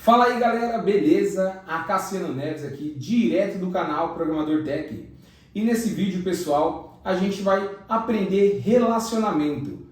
Fala aí galera, beleza? A Cassiano Neves aqui, direto do canal Programador Tech. E nesse vídeo, pessoal, a gente vai aprender relacionamento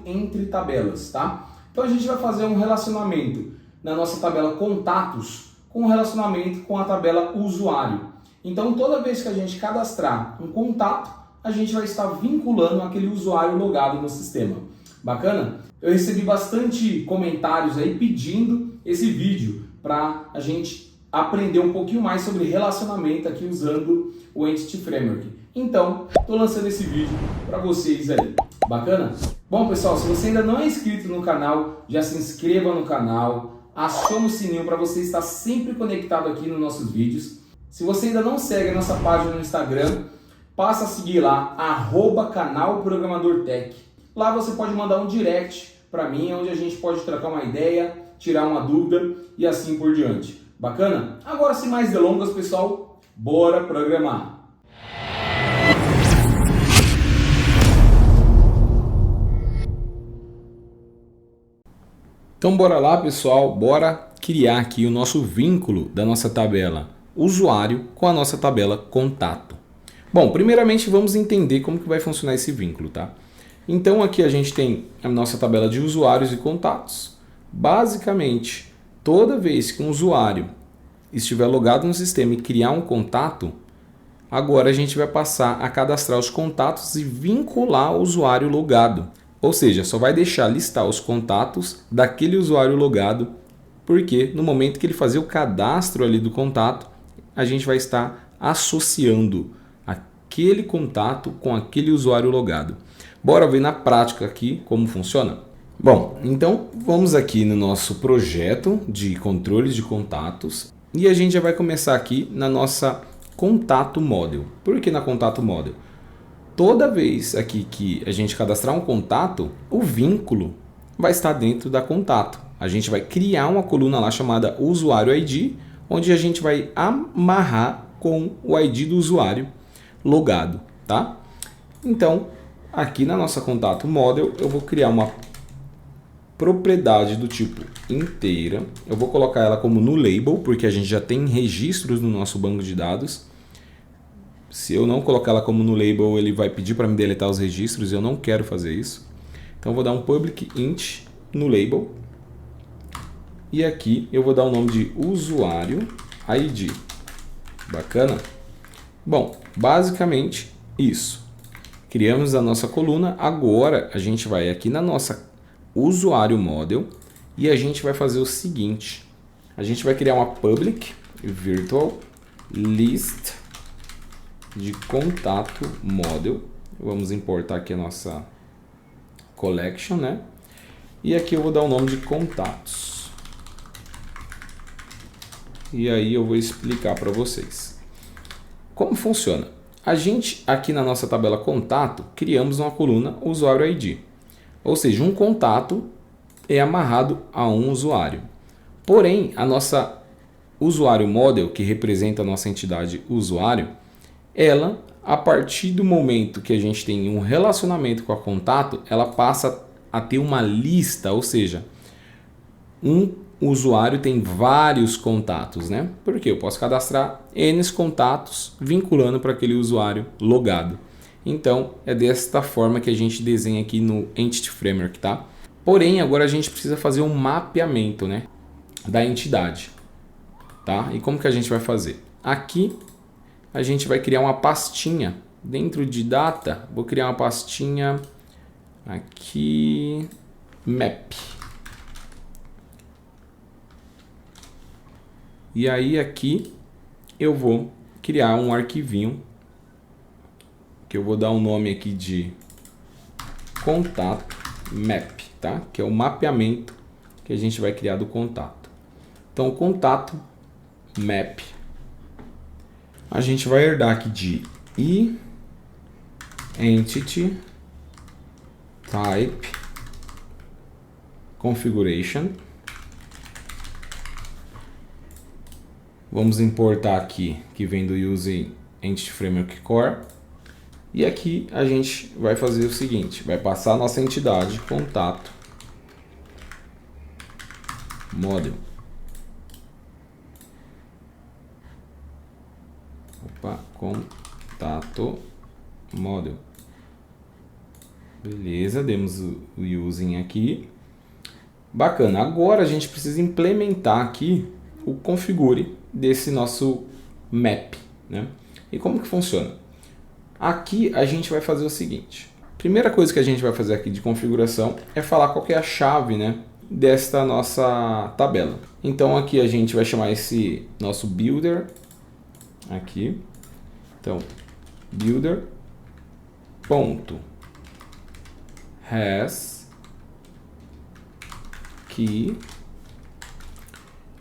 entre tabelas, tá? Então a gente vai fazer um relacionamento na nossa tabela contatos com um relacionamento com a tabela usuário. Então toda vez que a gente cadastrar um contato, a gente vai estar vinculando aquele usuário logado no sistema. Bacana? Eu recebi bastante comentários aí pedindo esse vídeo para a gente aprender um pouquinho mais sobre relacionamento aqui usando o Entity Framework. Então, estou lançando esse vídeo para vocês aí. Bacana? Bom, pessoal, se você ainda não é inscrito no canal, já se inscreva no canal, acione o sininho para você estar sempre conectado aqui nos nossos vídeos. Se você ainda não segue a nossa página no Instagram, passa a seguir lá, @canal Programador Tech. Lá você pode mandar um direct para mim, onde a gente pode trocar uma ideia, tirar uma dúvida e assim por diante. Bacana? Agora, sem mais delongas, pessoal, bora programar! Então bora lá, pessoal, bora criar aqui o nosso vínculo da nossa tabela usuário com a nossa tabela contato. Bom, primeiramente vamos entender como que vai funcionar esse vínculo, tá? Então aqui a gente tem a nossa tabela de usuários e contatos. Basicamente, toda vez que um usuário estiver logado no sistema e criar um contato, agora a gente vai passar a cadastrar os contatos e vincular o usuário logado. Ou seja, só vai deixar listar os contatos daquele usuário logado, porque no momento que ele fazer o cadastro ali do contato, a gente vai estar associando aquele contato com aquele usuário logado. Bora ver na prática aqui como funciona? Bom, então vamos aqui no nosso projeto de controles de contatos e a gente já vai começar aqui na nossa contato model. Por que na contato model? Toda vez aqui que a gente cadastrar um contato, o vínculo vai estar dentro da contato. A gente vai criar uma coluna lá chamada usuário ID, onde a gente vai amarrar com o ID do usuário logado, tá? Então, aqui na nossa contato model, eu vou criar uma propriedade do tipo inteira. Eu vou colocar ela como no label, porque a gente já tem registros no nosso banco de dados. Se eu não colocar ela como no label, ele vai pedir para me deletar os registros e eu não quero fazer isso. Então, eu vou dar um public int no label. E aqui eu vou dar o nome de usuário ID. Bacana? Bom, basicamente isso. Criamos a nossa coluna. Agora a gente vai aqui na nossa usuário model e a gente vai fazer o seguinte. A gente vai criar uma public virtual list de contato model. Vamos importar aqui a nossa collection, né? E aqui eu vou dar o nome de contatos. E aí eu vou explicar para vocês. Como funciona? A gente aqui na nossa tabela contato criamos uma coluna usuário ID. Ou seja, um contato é amarrado a um usuário. Porém, a nossa usuário model, que representa a nossa entidade usuário, ela, a partir do momento que a gente tem um relacionamento com a contato, ela passa a ter uma lista, ou seja, um usuário tem vários contatos, né? Porque eu posso cadastrar N contatos vinculando para aquele usuário logado. Então, é desta forma que a gente desenha aqui no Entity Framework, tá? Porém, agora a gente precisa fazer um mapeamento, né, da entidade, tá? E como que a gente vai fazer? Aqui, a gente vai criar uma pastinha dentro de data. Vou criar uma pastinha aqui, map. E aí aqui eu vou criar um arquivinho que eu vou dar um nome aqui de contato map, tá? Que é o mapeamento que a gente vai criar do contato. Então o contato map a gente vai herdar aqui de entity type configuration. Vamos importar aqui, que vem do Use Entity Framework Core. E aqui a gente vai fazer o seguinte, vai passar a nossa entidade contato model. Opa, contato model. Beleza, demos o using aqui. Bacana, agora a gente precisa implementar aqui o configure desse nosso map, né? E como que funciona? Aqui a gente vai fazer o seguinte. Primeira coisa que a gente vai fazer aqui de configuração é falar qual que é a chave, né, desta nossa tabela. Então aqui a gente vai chamar esse nosso builder aqui. Então, builder ponto has key,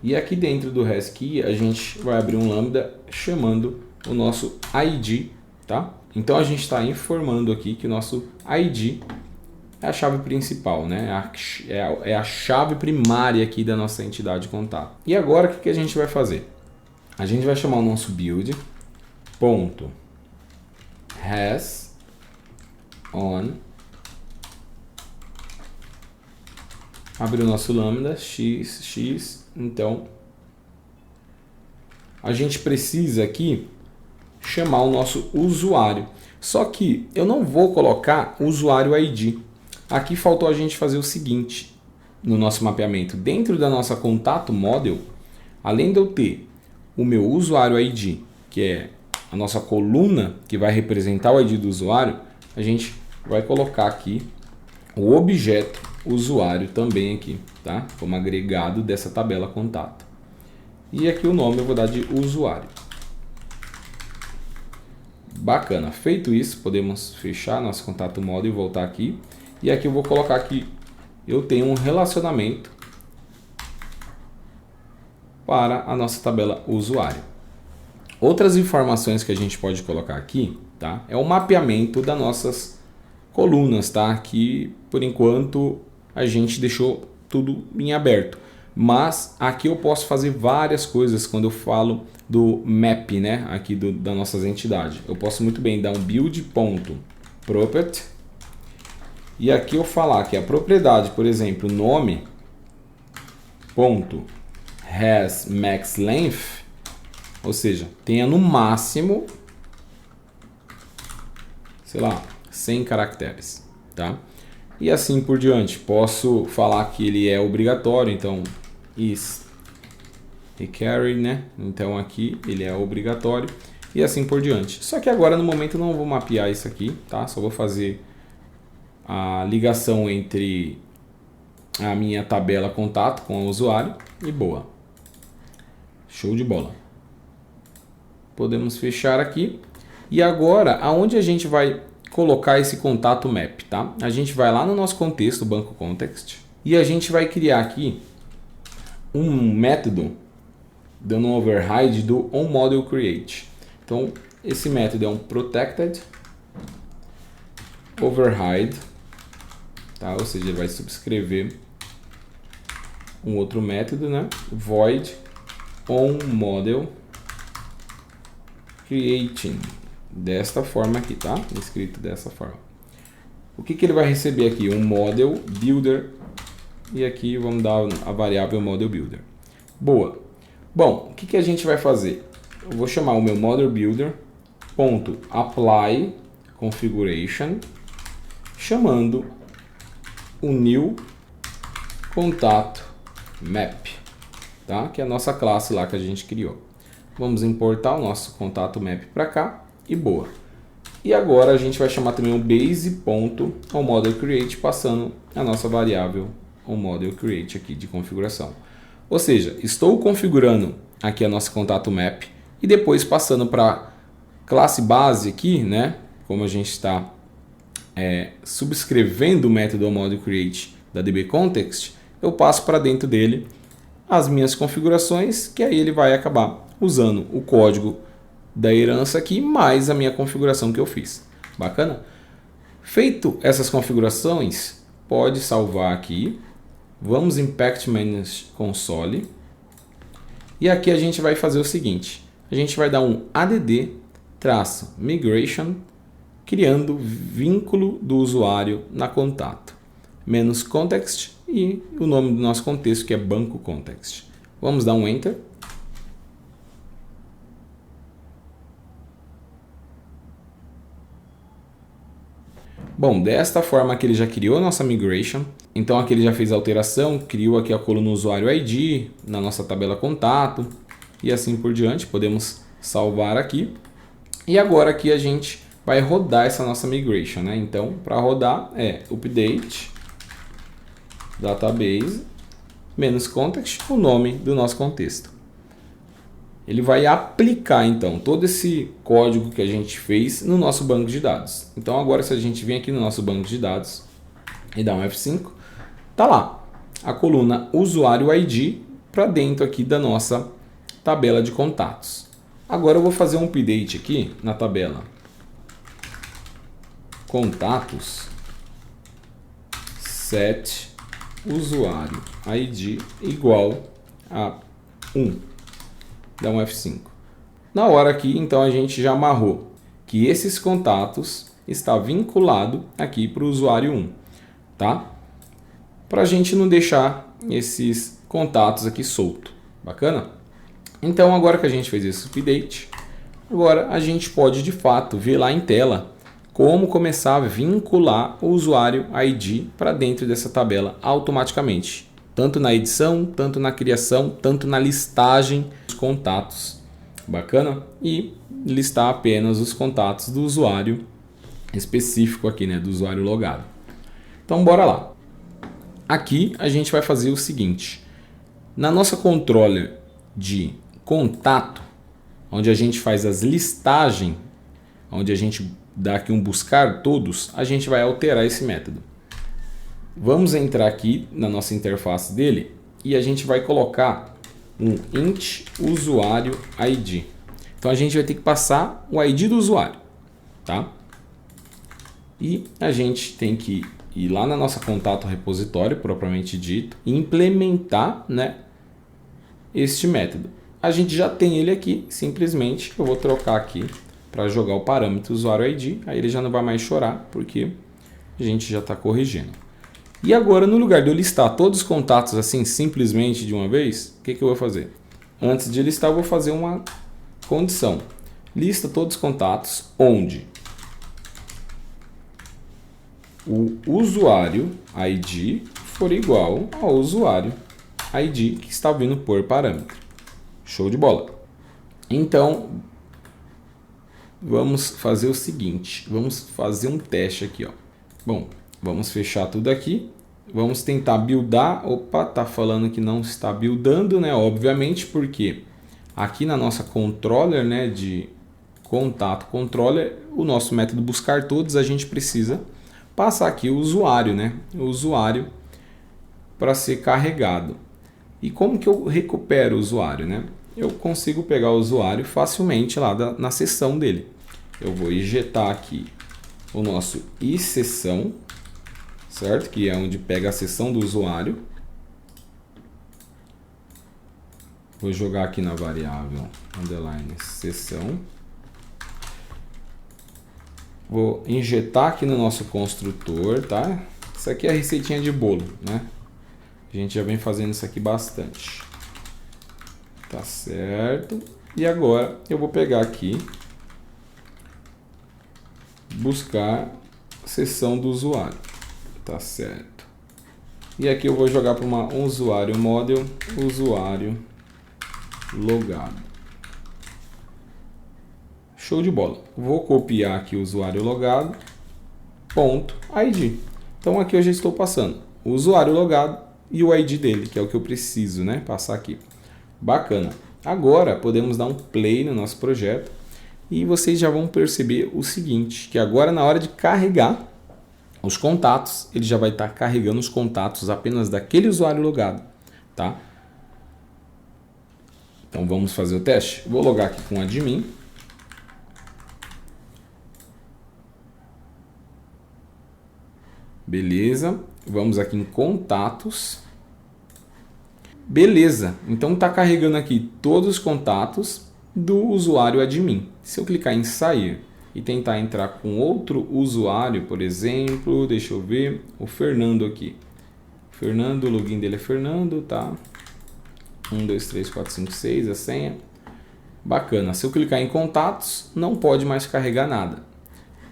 e aqui dentro do has key a gente vai abrir um lambda chamando o nosso ID, tá? Então a gente está informando aqui que o nosso ID é a chave principal, né? É a chave primária aqui da nossa entidade contato. E agora o que a gente vai fazer? A gente vai chamar o nosso build ponto has on, abre o nosso lambda x, então a gente precisa aqui chamar o nosso usuário. Só que eu não vou colocar o usuário ID. Aqui faltou a gente fazer o seguinte no nosso mapeamento. Dentro da nossa contato model, além de eu ter o meu usuário ID, que é a nossa coluna que vai representar o ID do usuário, a gente vai colocar aqui o objeto usuário também aqui, tá? Como agregado dessa tabela contato. E aqui o nome eu vou dar de usuário. Bacana, feito isso, podemos fechar nosso contato model e voltar aqui. E aqui eu vou colocar que eu tenho um relacionamento para a nossa tabela usuário. Outras informações que a gente pode colocar aqui, tá? É o mapeamento das nossas colunas, tá? Que por enquanto a gente deixou tudo em aberto. Mas aqui eu posso fazer várias coisas quando eu falo do map, né? Aqui da nossas entidades. Eu posso muito bem dar um build.property e aqui eu falar que a propriedade, por exemplo, nome ponto has max length, ou seja, tenha no máximo, sei lá, 100 caracteres, tá? E assim por diante. Posso falar que ele é obrigatório, então is required, né? Então aqui ele é obrigatório e assim por diante. Só que agora no momento eu não vou mapear isso aqui, tá? Só vou fazer a ligação entre a minha tabela contato com o usuário e boa. Show de bola. Podemos fechar aqui. E agora, aonde a gente vai colocar esse contato map, tá? A gente vai lá no nosso contexto, banco context, e a gente vai criar aqui um método dando um override do onModelCreate. Então, esse método é um protected override, tá? Ou seja, ele vai subscrever um outro método, né? Void onModelCreating. Desta forma aqui, tá? Escrito dessa forma. O que ele vai receber aqui? Um model builder. E aqui vamos dar a variável model builder. Boa. Bom, o que a gente vai fazer? Eu vou chamar o meu model builder ponto apply configuration, chamando o new contato map, tá? Que é a nossa classe lá que a gente criou. Vamos importar o nosso contato map para cá. E boa. E agora a gente vai chamar também o base.onModelCreate, passando a nossa variável onModelCreate aqui de configuração. Ou seja, estou configurando aqui a nossa contato map e depois passando para a classe base aqui, né? Como a gente está subscrevendo o método onModelCreate da dbContext, eu passo para dentro dele as minhas configurações, que aí ele vai acabar usando o código da herança aqui, mais a minha configuração que eu fiz. Bacana? Feito essas configurações, pode salvar aqui. Vamos em Package Manage Console. E aqui a gente vai fazer o seguinte. A gente vai dar um add-migration, criando vínculo do usuário na contato. Menos context e o nome do nosso contexto, que é banco context. Vamos dar um Enter. Bom, desta forma aqui ele já criou a nossa migration. Então aqui ele já fez a alteração, criou aqui a coluna usuário ID na nossa tabela contato e assim por diante. Podemos salvar aqui. E agora aqui a gente vai rodar essa nossa migration, né? Então, para rodar é update database -context, o nome do nosso contexto. Ele vai aplicar então todo esse código que a gente fez no nosso banco de dados. Então agora se a gente vir aqui no nosso banco de dados e dar um F5, tá lá a coluna usuário ID para dentro aqui da nossa tabela de contatos. Agora eu vou fazer um update aqui na tabela contatos, set usuário ID igual a 1. Dá um F5. Na hora aqui, então, a gente já amarrou que esses contatos está vinculado aqui para o usuário 1, tá? Para a gente não deixar esses contatos aqui solto. Bacana? Então, agora que a gente fez esse update, agora a gente pode, de fato, ver lá em tela como começar a vincular o usuário ID para dentro dessa tabela automaticamente. Tanto na edição, tanto na criação, tanto na listagem dos contatos. Bacana? E listar apenas os contatos do usuário específico aqui, né? Do usuário logado. Então, bora lá. Aqui a gente vai fazer o seguinte. Na nossa controller de contato, onde a gente faz as listagens, onde a gente dá aqui um buscar todos, a gente vai alterar esse método. Vamos entrar aqui na nossa interface dele e a gente vai colocar um int usuário ID. Então a gente vai ter que passar o ID do usuário, tá? E a gente tem que ir lá na nossa contato repositório, propriamente dito, e implementar, né, este método. A gente já tem ele aqui, simplesmente eu vou trocar aqui para jogar o parâmetro usuário ID, aí ele já não vai mais chorar, porque a gente já está corrigindo. E agora, no lugar de eu listar todos os contatos assim, simplesmente de uma vez, o que eu vou fazer? Antes de listar, eu vou fazer uma condição. Lista todos os contatos onde o usuário ID for igual ao usuário ID que está vindo por parâmetro. Show de bola. Então, vamos fazer o seguinte. Vamos fazer um teste aqui, ó. Bom, vamos fechar tudo aqui. Vamos tentar buildar. Opa, tá falando que não está buildando, né? Obviamente, porque aqui na nossa controller, né, de contato controller, o nosso método buscar todos, a gente precisa passar aqui o usuário, né? O usuário para ser carregado. E como que eu recupero o usuário, né? Eu consigo pegar o usuário facilmente lá na seção dele. Eu vou injetar aqui o nosso iSessão, certo? Que é onde pega a seção do usuário. Vou jogar aqui na variável underline seção. Vou injetar aqui no nosso construtor, tá? Isso aqui é a receitinha de bolo, né? A gente já vem fazendo isso aqui bastante. Tá certo. E agora eu vou pegar aqui, buscar seção do usuário. Tá certo. E aqui eu vou jogar para um usuário model, usuário logado. Show de bola. Vou copiar aqui o usuário logado, ponto ID. Então aqui eu já estou passando o usuário logado e o ID dele, que é o que eu preciso, né, passar aqui. Bacana. Agora podemos dar um play no nosso projeto e vocês já vão perceber o seguinte, que agora na hora de carregar os contatos, ele já vai estar carregando os contatos apenas daquele usuário logado, tá? Então vamos fazer o teste. Vou logar aqui com o admin. Beleza. Vamos aqui em contatos. Beleza, então está carregando aqui todos os contatos do usuário admin. Se eu clicar em sair e tentar entrar com outro usuário, por exemplo, deixa eu ver, o Fernando aqui. Fernando, o login dele é Fernando, tá? 1, 2, 3, 4, 5, 6, a senha. Bacana, se eu clicar em contatos, não pode mais carregar nada.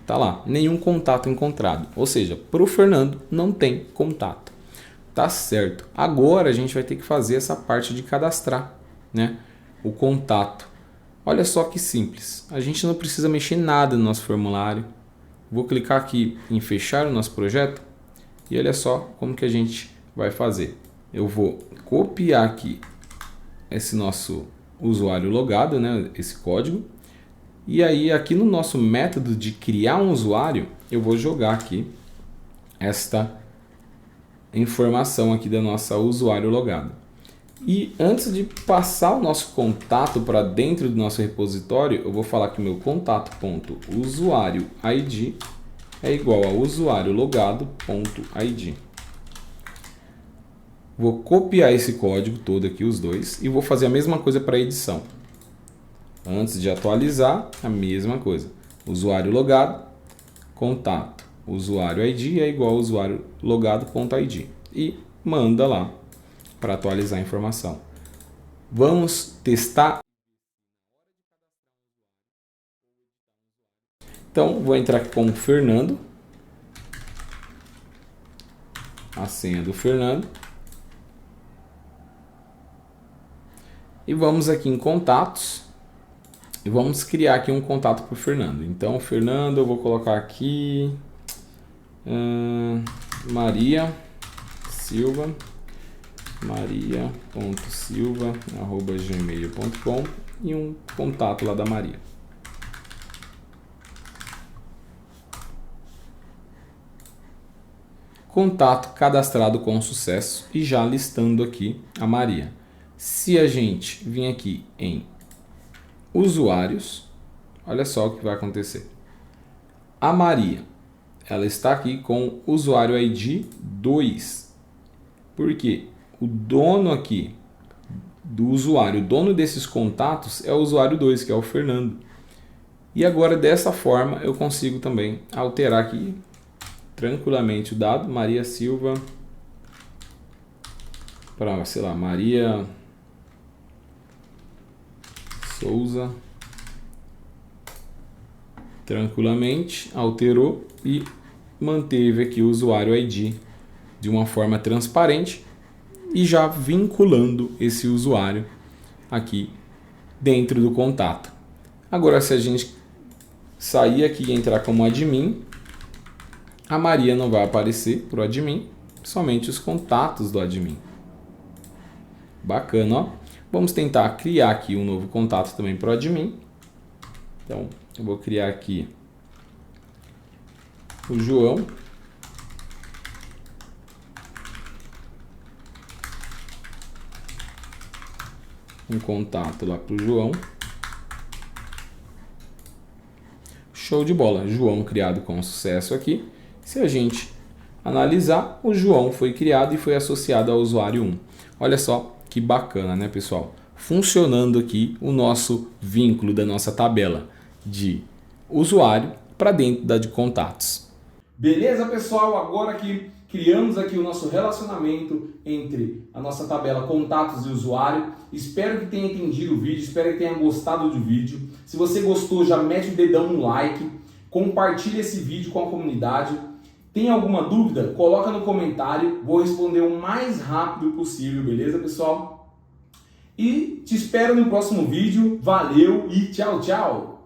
tá lá, nenhum contato encontrado. Ou seja, para o Fernando não tem contato. Tá certo. Agora a gente vai ter que fazer essa parte de cadastrar, né, o contato. Olha só que simples. A gente não precisa mexer nada no nosso formulário. Vou clicar aqui em fechar o nosso projeto e olha só como que a gente vai fazer. Eu vou copiar aqui esse nosso usuário logado, né, esse código. E aí aqui no nosso método de criar um usuário, eu vou jogar aqui esta informação aqui da nossa usuário logado. E antes de passar o nosso contato para dentro do nosso repositório, eu vou falar que meu contato.usuário.id é igual a usuário logado.id. Vou copiar esse código todo aqui, os dois, e vou fazer a mesma coisa para a edição. Antes de atualizar, a mesma coisa. Usuário logado, contato, usuário ID é igual a usuário logado.id. E manda lá para atualizar a informação. Vamos testar. Então, vou entrar aqui como Fernando. A senha do Fernando. E vamos aqui em contatos. E vamos criar aqui um contato para o Fernando. Então, Fernando, eu vou colocar aqui Maria Silva, maria.silva@gmail.com e um contato lá da Maria. Contato cadastrado com sucesso e já listando aqui a Maria. Se a gente vir aqui em usuários, olha só o que vai acontecer. A Maria, ela está aqui com usuário ID 2. Por quê? O dono aqui do usuário, o dono desses contatos é o usuário 2, que é o Fernando. E agora dessa forma eu consigo também alterar aqui tranquilamente o dado Maria Silva para, sei lá, Maria Souza. Tranquilamente alterou e manteve aqui o usuário ID de uma forma transparente e já vinculando esse usuário aqui dentro do contato. Agora, se a gente sair aqui e entrar como admin, a Maria não vai aparecer para o admin, somente os contatos do admin. Bacana, ó. Vamos tentar criar aqui um novo contato também para o admin. Então, eu vou criar aqui o João. Um contato lá para o João. Show de bola. João criado com sucesso aqui. Se a gente analisar, o João foi criado e foi associado ao usuário 1. Olha só que bacana, né, pessoal? Funcionando aqui o nosso vínculo da nossa tabela de usuário para dentro da de contatos. Beleza, pessoal? Agora que criamos aqui o nosso relacionamento entre a nossa tabela contatos e usuário. Espero que tenha entendido o vídeo, espero que tenha gostado do vídeo. Se você gostou, já mete o dedão no like, compartilha esse vídeo com a comunidade. Tem alguma dúvida? Coloca no comentário, vou responder o mais rápido possível, beleza, pessoal? E te espero no próximo vídeo. Valeu e tchau, tchau!